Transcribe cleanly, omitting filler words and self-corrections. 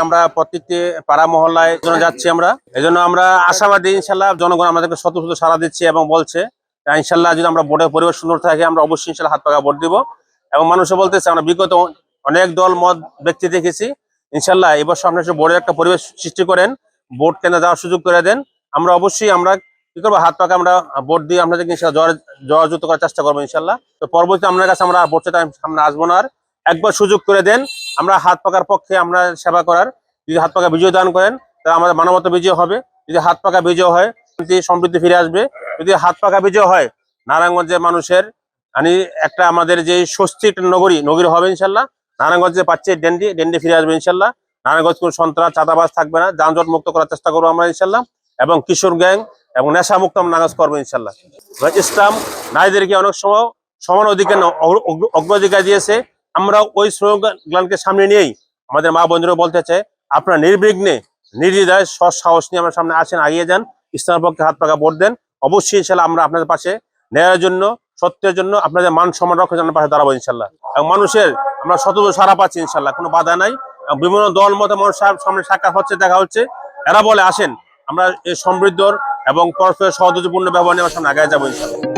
আমরা প্রত্যেকটি পাড়া মহল্লায় যাচ্ছি আমরা, এজন্য আমরা আশাবাদী ইনশাল্লাহ জনগণ আমাদেরকে শত শত সাড়া দিচ্ছে এবং বলছে ইনশাল্লাহ যদি আমরা ভোটের পরিবেশ সুন্দর থাকে আমরা অবশ্যই ইনশাল্লাহ হাত পাকা ভোট দিব। এবং মানুষে বলতেছে আমরা বিগত অনেক দল মত ব্যক্তি দেখেছি, ইনশাল্লাহ এবছর আপনার ভোটের একটা পরিবেশ সৃষ্টি করেন, ভোট কেন্দ্রে যাওয়ার সুযোগ করে দেন। আমরা অবশ্যই আমরা কি করবো, হাত পাকা আমরা ভোট দিয়ে আপনাদেরকে জয়যুক্ত করার চেষ্টা করবো ইনশাল্লাহ। তো পরবর্তী আপনার কাছে আমরা ভোট চাইতে সামনে আসবো না, আর একবার সুযোগ করে দেন, আমরা হাত পাকার পক্ষে আমরা সেবা করার। যদি হাত পাকা বিজয় দান করেন তাহলে আমাদের মানবতা বিজয় হবে, যদি হাত পাকা বিজয় হয় সমৃদ্ধি ফিরে আসবে। যদি হাত পাকা বিজয় হয় নারায়ণগঞ্জের মানুষের একটা আমাদের যে স্বস্তির নগরী হবে ইনশাল্লাহ। নারায়ণগঞ্জে পাচ্ছে ডেন্ডি ফিরে আসবে ইনশাল্লাহ। নারায়ণগঞ্জ কোনো সন্ত্রাস চাঁদাবাজ থাকবে না, যানজট মুক্ত করার চেষ্টা করবো আমরা ইনশাল্লাহ। এবং কিশোর গ্যাং এবং নেশা মুক্ত আমরা নারাজ করবো ইনশাল্লাহ। ইসলাম নারীদেরকে অনেক সময় সমান অধিকার অগ্রাধিকার দিয়েছে, আমরা ওই স্লোগানকে সামনে নিয়েই আমাদের মা বন্ধুরা বলতে চাই আপনারা নির্বিঘ্নে নির্দ্বিধায় সাহস নিয়ে আমার সামনে আসেন, আগিয়ে যান, ইসলামের পক্ষে হাত পাকা ভোট দেন। অবশ্যই ইনশাল্লাহ আমরা আপনাদের পাশে ন্যায়ের জন্য, সত্যের জন্য, আপনাদের মান সম্মান রক্ষার জন্য পাশে দাঁড়াবো ইনশাল্লাহ। এবং মানুষের আমরা শত সারা পাচ্ছি ইনশাল্লাহ, কোনো বাধা নাই। বিভিন্ন দল মতে মানুষ সামনে সাক্ষাৎ হচ্ছে, দেখা হচ্ছে, এরা বলে আসেন আমরা এই সমৃদ্ধর এবং পরস্পরের সহযোগীপূর্ণ ব্যবহার নিয়ে আমার সামনে আগে যাবো ইনশাল্লাহ।